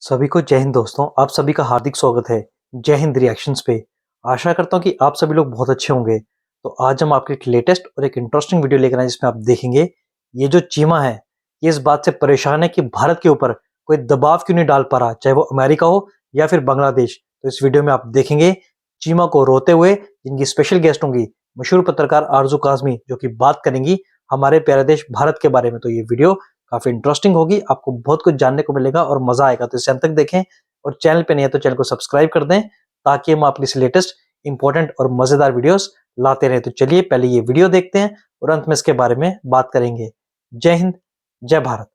सभी को जय हिंद दोस्तों, आप सभी का हार्दिक स्वागत है जय हिंद रिएक्शंस पे। आशा करता हूँ कि आप सभी लोग बहुत अच्छे होंगे। तो आज हम आपके एक लेटेस्ट और एक इंटरेस्टिंग वीडियो लेकर आए जिसमें आप देखेंगे ये जो चीमा है ये इस बात से परेशान है कि भारत के ऊपर कोई दबाव क्यों नहीं डाल पा रहा, चाहे वो अमेरिका हो या फिर बांग्लादेश। तो इस वीडियो में आप देखेंगे चीमा को रोते हुए, जिनकी स्पेशल गेस्ट होंगी मशहूर पत्रकार आरजू काजमी, जो कि बात करेंगी हमारे प्यारे देश भारत के बारे में। तो ये वीडियो काफी इंटरेस्टिंग होगी, आपको बहुत कुछ जानने को मिलेगा और मजा आएगा। तो इसे अंत तक देखें और चैनल पे नहीं है तो चैनल को सब्सक्राइब कर दें ताकि हम आपके लिए लेटेस्ट इंपॉर्टेंट और मजेदार वीडियोस लाते रहे। तो चलिए पहले ये वीडियो देखते हैं और अंत में इसके बारे में बात करेंगे। जय हिंद, जय भारत।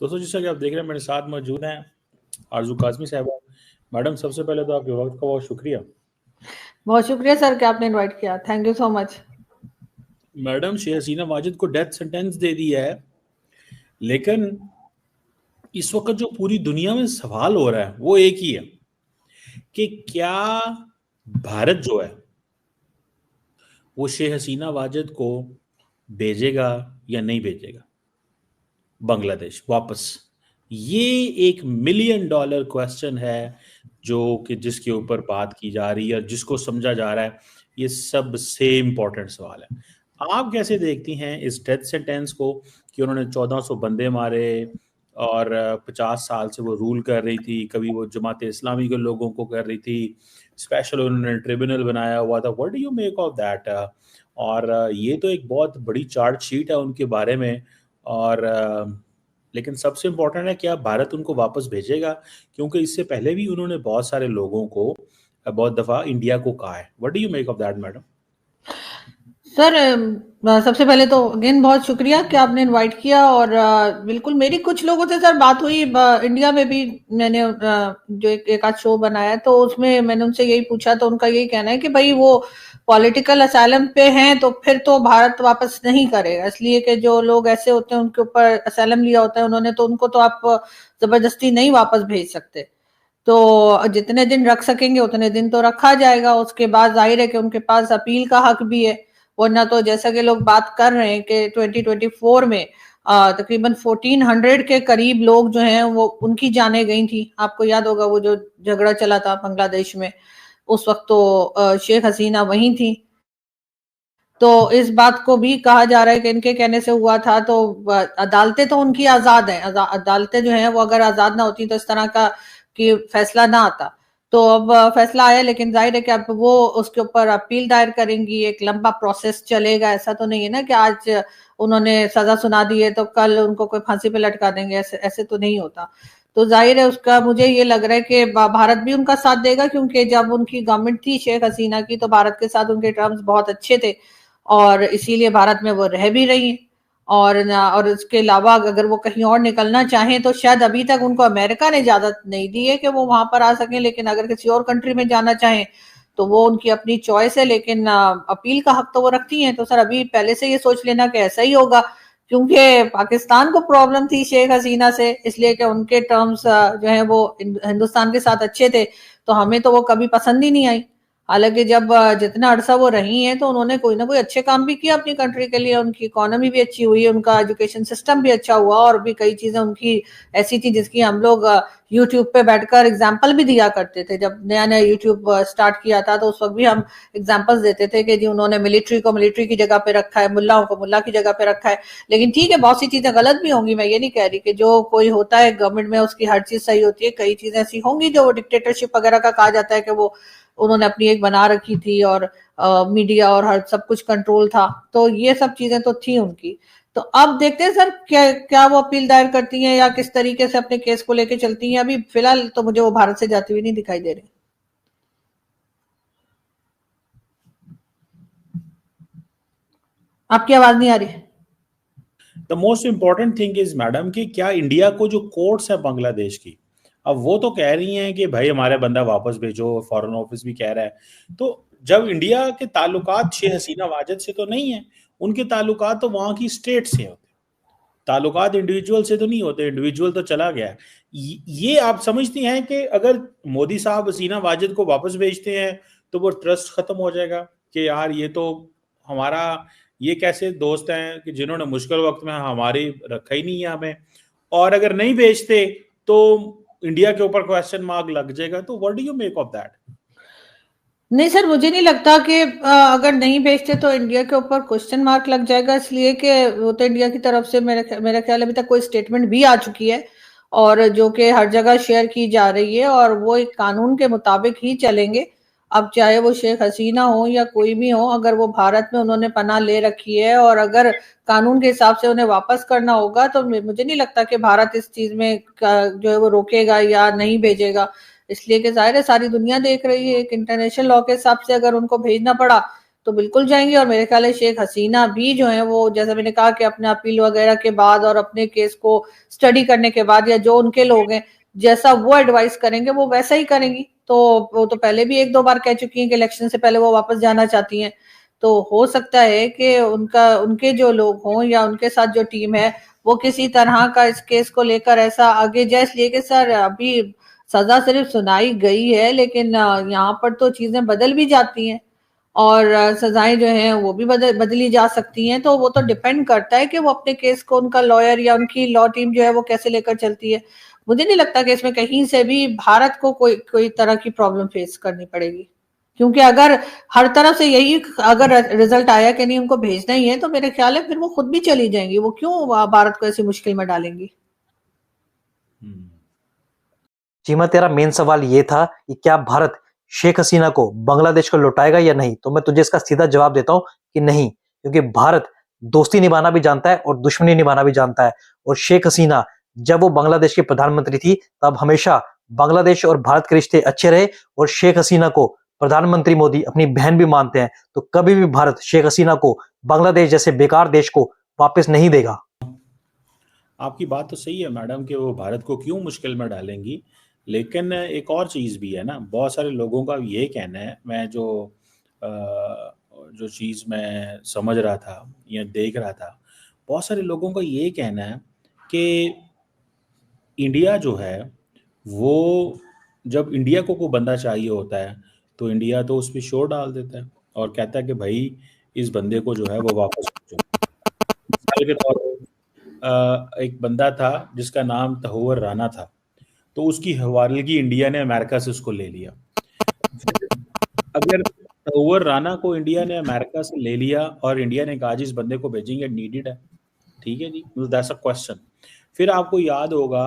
दोस्तों, जैसा कि आप देख रहे हैं मेरे साथ मौजूद हैं आरजू काजमी साहबा। मैडम, सबसे पहले तो आपके वक्त का बहुत शुक्रिया। बहुत शुक्रिया सर कि आपने इनवाइट किया। Thank you so much. Madam, Sheikh Hasina Wajed को डेथ सेंटेंस दे दिया है, लेकिन इस वक्त जो पूरी दुनिया में सवाल हो रहा है वो एक ही है कि क्या भारत जो है वो शेख हसीना वाजिद को भेजेगा या नहीं भेजेगा बांग्लादेश वापस। ये एक मिलियन डॉलर क्वेश्चन है जो कि जिसके ऊपर बात की जा रही है और जिसको समझा जा रहा है ये सबसे इम्पोर्टेंट सवाल है। आप कैसे देखती हैं इस डेथ सेंटेंस को कि उन्होंने 1400 बंदे मारे और 50 साल से वो रूल कर रही थी, कभी वो जमात इस्लामी के लोगों को कर रही थी, स्पेशल उन्होंने ट्रिब्यूनल बनाया हुआ था। What do you make of that? और ये तो एक बहुत बड़ी चार्जशीट है उनके बारे में। और लेकिन सबसे इम्पोर्टेंट है क्या भारत उनको वापस भेजेगा, क्योंकि इससे पहले भी उन्होंने बहुत सारे लोगों को बहुत दफ़ा इंडिया को कहा है। What do you make of that madam? Sir सबसे पहले तो अगेन बहुत शुक्रिया कि आपने इनवाइट किया। और बिल्कुल मेरी कुछ लोगों से सर बात हुई, इंडिया में भी मैंने जो एक आध शो बनाया तो उसमें मैंने उनसे यही पूछा, तो उनका यही कहना है कि भाई वो पॉलिटिकल असाइलम पे हैं तो फिर तो भारत वापस नहीं करेगा, इसलिए कि जो लोग ऐसे होते हैं उनके ऊपर असाइलम लिया होता है उन्होंने, तो उनको तो आप जबरदस्ती नहीं वापस भेज सकते। तो जितने दिन रख सकेंगे उतने दिन तो रखा जाएगा, उसके बाद जाहिर है कि उनके पास अपील का हक भी है। वरना तो जैसा कि लोग बात कर रहे हैं कि 2024 में तकरीबन 1400 के करीब लोग जो हैं वो उनकी जानें गई थी। आपको याद होगा वो जो झगड़ा चला था बांग्लादेश में, उस वक्त तो शेख हसीना वहीं थी। तो इस बात को भी कहा जा रहा है कि इनके कहने से हुआ था। तो अदालतें तो उनकी आजाद हैं, अदालतें जो हैं वो अगर आजाद ना होती तो इस तरह का कि फैसला ना आता। तो अब फैसला आया, लेकिन जाहिर है कि अब वो उसके ऊपर अपील दायर करेंगी, एक लंबा प्रोसेस चलेगा। ऐसा तो नहीं है ना कि आज उन्होंने सजा सुना दी है तो कल उनको कोई फांसी पे लटका देंगे, ऐसे ऐसे तो नहीं होता। तो जाहिर है उसका मुझे ये लग रहा है कि भारत भी उनका साथ देगा, क्योंकि जब उनकी गवर्नमेंट थी शेख हसीना की तो भारत के साथ उनके टर्म्स बहुत अच्छे थे और इसीलिए भारत में वो रह भी रही हैं। और इसके अलावा अगर वो कहीं और निकलना चाहें तो शायद अभी तक उनको अमेरिका ने इजाजत नहीं दी है कि वो वहां पर आ सकें, लेकिन अगर किसी और कंट्री में जाना चाहें तो वो उनकी अपनी चॉइस है। लेकिन अपील का हक तो वो रखती हैं। तो सर अभी पहले से ये सोच लेना कि ऐसा ही होगा, क्योंकि पाकिस्तान को प्रॉब्लम थी शेख हसीना से, इसलिए कि उनके टर्म्स जो है वो हिंदुस्तान के साथ अच्छे थे, तो हमें तो वो कभी पसंद ही नहीं आई। हालांकि जब जितना अरसा वो रही हैं तो उन्होंने कोई ना कोई अच्छे काम भी किया अपनी कंट्री के लिए, उनकी इकोनॉमी भी अच्छी हुई, उनका एजुकेशन सिस्टम भी अच्छा हुआ, और भी कई चीजें उनकी ऐसी थी जिसकी हम लोग यूट्यूब पे बैठकर एग्जाम्पल भी दिया करते थे। जब नया नया यूट्यूब स्टार्ट किया था तो उस वक्त भी हम एग्जाम्पल्स देते थे कि जी उन्होंने मिलिट्री को मिलिट्री की जगह पे रखा है, मुल्लाओं को मुल्ला की जगह पे रखा है। लेकिन ठीक है, बहुत सी चीजें गलत भी होंगी, मैं ये नहीं कह रही कि जो कोई होता है गवर्नमेंट में उसकी हर चीज सही होती है। कई चीजें ऐसी होंगी जो डिक्टेटरशिप वगैरह का कहा जाता है कि वो उन्होंने अपनी एक बना रखी थी, और मीडिया और हर सब कुछ कंट्रोल था। तो ये सब चीजें तो थी उनकी। तो अब देखते हैं सर क्या क्या वो अपील दायर करती हैं या किस तरीके से अपने केस को लेके चलती हैं। अभी फिलहाल तो मुझे वो भारत से जाती हुई नहीं दिखाई दे रही। आपकी आवाज नहीं आ रही। The most important thing is madam कि क्या इंडिया को जो कोर्ट्स है बांग्लादेश की, अब वो तो कह रही हैं कि भाई हमारे बंदा वापस भेजो, फॉरेन ऑफिस भी कह रहा है। तो जब इंडिया के ताल्लुकात शेख हसीना वाजिद से तो नहीं है, उनके ताल्लुकात तो वहाँ की स्टेट से होते, ताल्लुकात इंडिविजुअल से तो नहीं होते, इंडिविजुअल तो चला गया है। ये आप समझती हैं कि अगर मोदी साहब हसीना वाजिद को वापस भेजते हैं तो वो ट्रस्ट खत्म हो जाएगा कि यार ये तो हमारा, ये कैसे दोस्त हैं कि जिन्होंने मुश्किल वक्त में हमारी रखा ही नहीं है हमें। और अगर नहीं भेजते तो इंडिया के ऊपर क्वेश्चन मार्क लग जाएगा, तो what do you make of that? नहीं सर, मुझे नहीं लगता कि अगर नहीं भेजते तो इंडिया के ऊपर क्वेश्चन मार्क लग जाएगा, इसलिए कि वो तो इंडिया की तरफ से मेरा ख्याल अभी तक कोई स्टेटमेंट भी आ चुकी है और जो कि हर जगह शेयर की जा रही है और वो एक कानून के मुताबिक ही चलेंगे। अब चाहे वो शेख हसीना हो या कोई भी हो, अगर वो भारत में उन्होंने पनाह ले रखी है और अगर कानून के हिसाब से उन्हें वापस करना होगा तो मुझे नहीं लगता कि भारत इस चीज में जो है वो रोकेगा या नहीं भेजेगा। इसलिए कि जाहिर है सारी दुनिया देख रही है, एक इंटरनेशनल लॉ के हिसाब से अगर उनको भेजना पड़ा तो बिल्कुल जाएंगे। और मेरे ख्याल है शेख हसीना भी जो है वो, जैसा मैंने कहा कि अपने अपील वगैरह के बाद और अपने केस को स्टडी करने के बाद या जो उनके लोग हैं जैसा वो एडवाइस करेंगे वो वैसा ही करेंगी। तो वो तो पहले भी एक दो बार कह चुकी हैं कि इलेक्शन से पहले वो वापस जाना चाहती हैं। तो हो सकता है कि उनके जो लोग हों या उनके साथ जो टीम है वो किसी तरह का इस केस को लेकर ऐसा आगे जाए, इसलिए कि सर अभी सजा सिर्फ सुनाई गई है लेकिन यहाँ पर तो चीजें बदल भी जाती हैं और सजाएं जो हैं वो भी बदली जा सकती हैं। तो वो तो डिपेंड करता है कि वो अपने केस को उनका लॉयर या उनकी लॉ टीम जो है वो कैसे लेकर चलती है। मुझे नहीं लगता कि इसमें कहीं से भी भारत को कोई तरह की प्रॉब्लम फेस करनी पड़ेगी, क्योंकि अगर हर तरफ से यही अगर रिजल्ट आया कि नहीं उनको भेजना ही है तो मेरे ख्याल है फिर वो खुद भी चली जाएंगी, वो क्यों भारत को ऐसी मुश्किल में डालेंगी। चीमा, तेरा मेन सवाल ये था कि क्या भारत शेख हसीना को बांग्लादेश को लौटाएगा या नहीं। तो मैं तुझे इसका सीधा जवाब देता हूं कि नहीं, क्योंकि भारत दोस्ती निभाना भी जानता है और दुश्मनी निभाना भी जानता है। और शेख हसीना जब वो बांग्लादेश की प्रधानमंत्री थी तब हमेशा बांग्लादेश और भारत के रिश्ते अच्छे रहे और शेख हसीना को प्रधानमंत्री मोदी अपनी बहन भी मानते हैं। तो कभी भी भारत शेख हसीना को बांग्लादेश जैसे बेकार देश को वापस नहीं देगा। आपकी बात तो सही है मैडम कि वो भारत को क्यों मुश्किल में डालेंगी, लेकिन एक और चीज़ भी है ना, बहुत सारे लोगों का ये कहना है, मैं जो चीज़ मैं समझ रहा था या देख रहा था, बहुत सारे लोगों का ये कहना है कि इंडिया जो है वो, जब इंडिया को कोई बंदा चाहिए होता है तो इंडिया तो उस पर शोर डाल देता है और कहता है कि भाई इस बंदे को जो है वो वापस भेजो। मिसाल के तौर पर एक बंदा था जिसका नाम तहव्वुर राना था, तो उसकी हवालगी इंडिया ने अमेरिका से उसको ले लिया। अगर तहव्वुर राना को इंडिया ने अमेरिका से ले लिया और इंडिया ने कहा जी इस बंदे को भेजेंगे, नीडेड है, ठीक है जी, दैट्स अ क्वेश्चन। फिर आपको याद होगा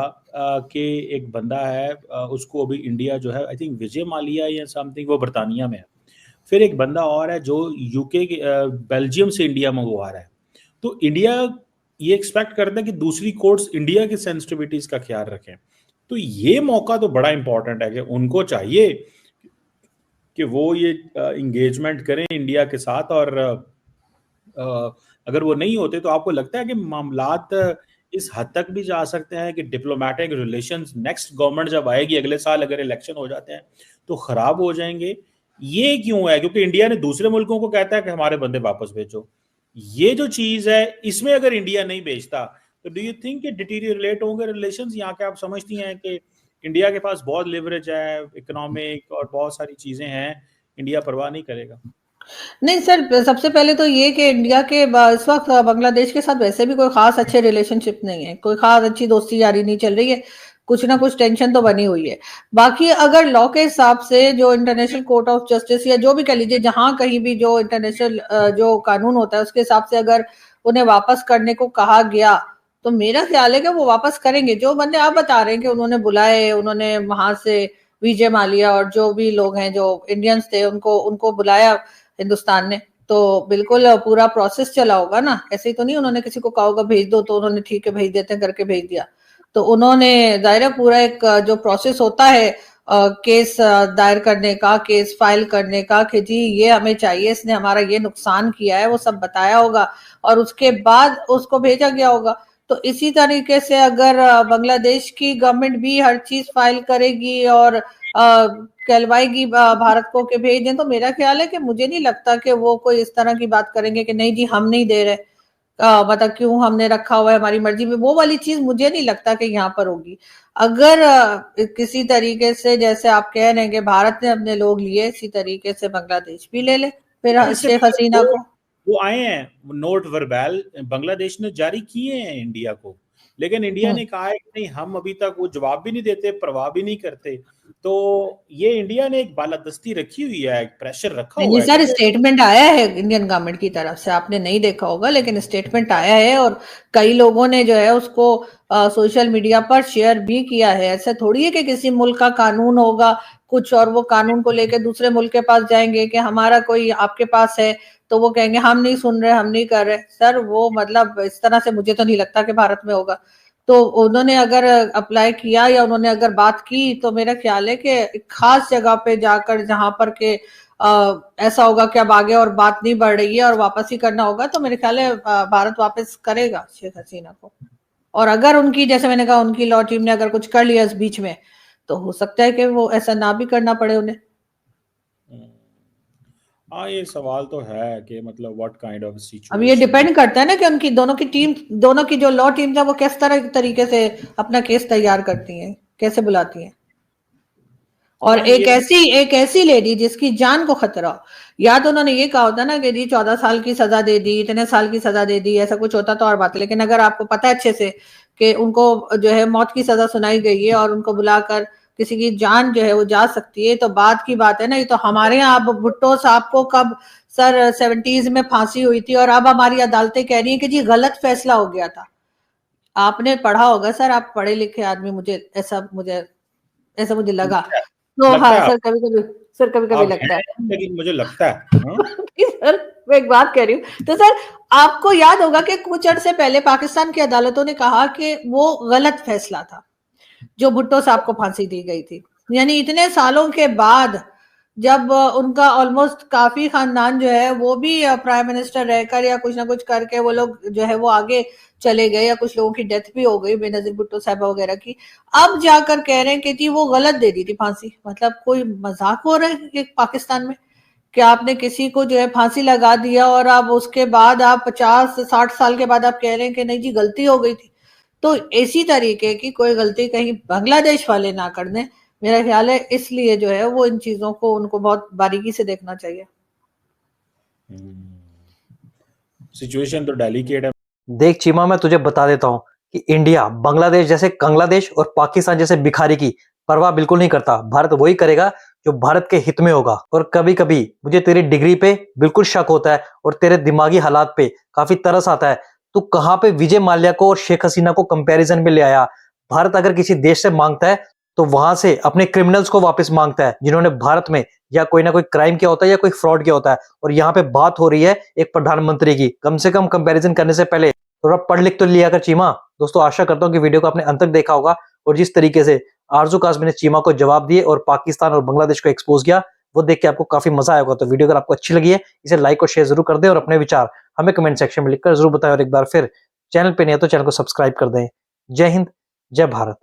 कि एक बंदा है, उसको अभी इंडिया जो है, आई थिंक विजय माल्या या समथिंग, वो बरतानिया में है। फिर एक बंदा और है जो यूके के बेल्जियम से इंडिया मंगवा रहा है। तो इंडिया ये एक्सपेक्ट करता है कि दूसरी कोर्ट्स इंडिया की सेंसिटिविटीज का ख्याल रखें। तो ये मौका तो बड़ा इंपॉर्टेंट है कि उनको चाहिए कि वो ये इंगेजमेंट करें इंडिया के साथ। और अगर वो नहीं होते तो आपको लगता है कि मामलात इस हद तक भी जा सकते हैं कि डिप्लोमेटिक रिलेशंस नेक्स्ट गवर्नमेंट जब आएगी अगले साल, अगर इलेक्शन हो जाते हैं तो खराब हो जाएंगे। ये क्यों है? क्योंकि इंडिया ने दूसरे मुल्कों को कहता है कि हमारे बंदे वापस भेजो। ये जो चीज है, इसमें अगर इंडिया नहीं भेजता तो डू यू थिंक डिटीरियरेट होंगे रिलेशंस? यहाँ के आप समझती हैं कि इंडिया के पास बहुत लिवरेज है, इकोनॉमिक और बहुत सारी चीजें हैं, इंडिया परवाह नहीं करेगा? नहीं सर, सबसे पहले तो ये कि इंडिया के इस वक्त बांग्लादेश के साथ वैसे भी कोई खास अच्छे रिलेशनशिप नहीं है, कोई खास अच्छी दोस्ती यारी नहीं चल रही है, कुछ ना कुछ टेंशन तो बनी हुई है। बाकी अगर लॉ के हिसाब से जो इंटरनेशनल कोर्ट ऑफ जस्टिस या जो भी कह लीजिए, जहां कहीं भी जो इंटरनेशनल जो कानून होता है उसके हिसाब से अगर उन्हें वापस करने को कहा गया तो मेरा ख्याल है कि वो वापस करेंगे। जो बंदे आप बता रहे हैं कि उन्होंने बुलाए, उन्होंने वहां से विजय माल्या और जो भी लोग हैं जो इंडियंस थे उनको बुलाया हिंदुस्तान ने, तो बिल्कुल पूरा प्रोसेस चला होगा ना। ऐसे ही तो नहीं उन्होंने किसी को कहा होगा भेज दो तो उन्होंने ठीक है भेज देते हैं करके भेज दिया। तो उन्होंने दायरा पूरा एक जो प्रोसेस होता है केस दायर करने का, केस फाइल करने का कि जी ये हमें चाहिए, इसने हमारा ये नुकसान किया है, वो सब बताया होगा और उसके बाद उसको भेजा गया होगा। तो इसी तरीके से अगर बांग्लादेश की गवर्नमेंट भी हर चीज फाइल करेगी और कहलवाएगी भारत को कि भेज दें, तो मेरा ख्याल है कि मुझे नहीं लगता कि वो कोई इस तरह की बात करेंगे कि नहीं जी हम नहीं दे रहे, मतलब क्यों हमने रखा हुआ है हमारी मर्जी में, वो वाली चीज मुझे नहीं लगता कि यहाँ पर होगी। अगर किसी तरीके से जैसे आप कह रहे हैं कि भारत ने अपने लोग लिए, इसी तरीके से बांग्लादेश भी ले ले फिर शेख हसीना को। वो आए हैं नोट वर्बैल, बांग्लादेश ने जारी किए हैं इंडिया को लेकिन इंडिया ने कहा है कि नहीं, हम अभी तक वो जवाब भी नहीं देते, परवाह भी नहीं करते। तो ये इंडिया ने एक बालादस्ती रखी हुई है, एक प्रेशर रखा नहीं हुआ है, सर, क्योंकि स्टेटमेंट आया है इंडियन गवर्नमेंट की तरफ से, आपने नहीं देखा होगा लेकिन स्टेटमेंट आया है और कई लोगों ने जो है उसको सोशल मीडिया पर शेयर भी किया है। ऐसा थोड़ी है कि किसी मुल्क का कानून होगा कुछ और वो कानून को लेकर दूसरे मुल्क के पास जाएंगे कि हमारा कोई आपके पास है तो वो कहेंगे हम नहीं सुन रहे, हम नहीं कर रहे। सर वो मतलब इस तरह से मुझे तो नहीं लगता कि भारत में होगा। तो उन्होंने अगर अप्लाई किया या उन्होंने अगर बात की तो मेरा ख्याल है कि एक खास जगह पे जाकर जहां पर के ऐसा होगा कि अब आगे और बात नहीं बढ़ रही है और वापस ही करना होगा, तो मेरे ख्याल है भारत वापस करेगा शेख हसीना को। और अगर उनकी, जैसे मैंने कहा, उनकी लॉ टीम ने अगर कुछ कर लिया इस बीच में तो हो सकता है कि वो ऐसा ना भी करना पड़े उन्हें। हाँ, ये सवाल तो है कि मतलब व्हाट काइंड ऑफ अब ये सिचुएशन। डिपेंड करता है ना कि उनकी दोनों की टीम, दोनों की जो लॉ टीम है वो किस तरह तरीके से अपना केस तैयार करती हैं, कैसे बुलाती हैं। और हाँ, एक ऐसी लेडी जिसकी जान को खतरा हो, या तो उन्होंने ये कहा होता ना कि जी 14 साल की सजा दे दी, इतने साल की सजा दे दी, ऐसा कुछ होता तो और बात है। लेकिन अगर आपको पता है अच्छे से कि उनको जो है मौत की सजा सुनाई गई है और उनको बुलाकर किसी की जान जो है वो जा सकती है, तो बात की बात है ना। ये तो हमारे यहाँ अब भुट्टो साहब को कब सर 70s में फांसी हुई थी और अब हमारी अदालतें कह रही हैं कि जी गलत फैसला हो गया था। आपने पढ़ा होगा सर, आप पढ़े लिखे आदमी, मुझे लगा। तो लगता हाँ है सर, कभी-कभी आप लगता हैं, है। लेकिन मुझे लगता है नहीं सर, मैं एक बात कह रही हूँ। तो सर आपको याद होगा कि कुछ अर्से पहले पाकिस्तान की अदालतों ने कहा कि वो गलत फैसला था जो भुट्टो साहब को फांसी दी गई थी। यानी इतने सालों के बाद जब उनका ऑलमोस्ट काफी खानदान जो है वो भी प्राइम मिनिस्टर रहकर या कुछ ना कुछ करके वो लोग जो है वो आगे चले गए, या कुछ लोगों की डेथ भी हो गई, बेनजीर भुट्टो साहब वगैरह की, अब जाकर कह रहे हैं कि जी वो गलत दे दी थी फांसी। मतलब कोई मजाक हो रहा है ये पाकिस्तान में कि आपने किसी को जो है फांसी लगा दिया और अब उसके बाद आप 50-60 साल के बाद आप कह रहे हैं कि नहीं जी गलती हो गई थी। तो इसी तरीके की कोई गलती कहीं बांग्लादेश वाले ना कर दें, मेरा ख्याल है। इसलिए जो है वो इन चीजों को उनको बहुत बारीकी से देखना चाहिए। सिचुएशन तो डेलिकेट है। देख चीमा, मैं तुझे बता देता हूँ कि इंडिया बांग्लादेश जैसे कंगलादेश और पाकिस्तान जैसे भिखारी की परवाह बिल्कुल नहीं करता। भारत वही करेगा जो भारत के हित में होगा। और कभी कभी मुझे तेरी डिग्री पे बिल्कुल शक होता है और तेरे दिमागी हालात पे काफी तरस आता है। तू कहाँ पे विजय माल्या को और शेख हसीना को कंपैरिजन में ले आया। भारत अगर किसी देश से मांगता है तो वहां से अपने क्रिमिनल्स को वापस मांगता है जिन्होंने भारत में या कोई ना कोई क्राइम किया होता है या कोई फ्रॉड किया होता है। और यहाँ पे बात हो रही है एक प्रधानमंत्री की। कम से कम कंपैरिजन करने से पहले थोड़ा पढ़ लिख तो लिया कर चीमा। दोस्तों, आशा करता हूँ कि वीडियो को आपने अंत तक देखा होगा और जिस तरीके से आरजू काज़मी ने चीमा को जवाब दिए और पाकिस्तान और बांग्लादेश को एक्सपोज किया, वो देख के आपको काफी मजा आएगा। तो वीडियो अगर आपको अच्छी लगी है इसे लाइक और शेयर जरूर कर दें और अपने विचार हमें कमेंट सेक्शन में लिखकर जरूर बताएं। और एक बार फिर चैनल पे नहीं है तो चैनल को सब्सक्राइब कर दें। जय हिंद, जय भारत।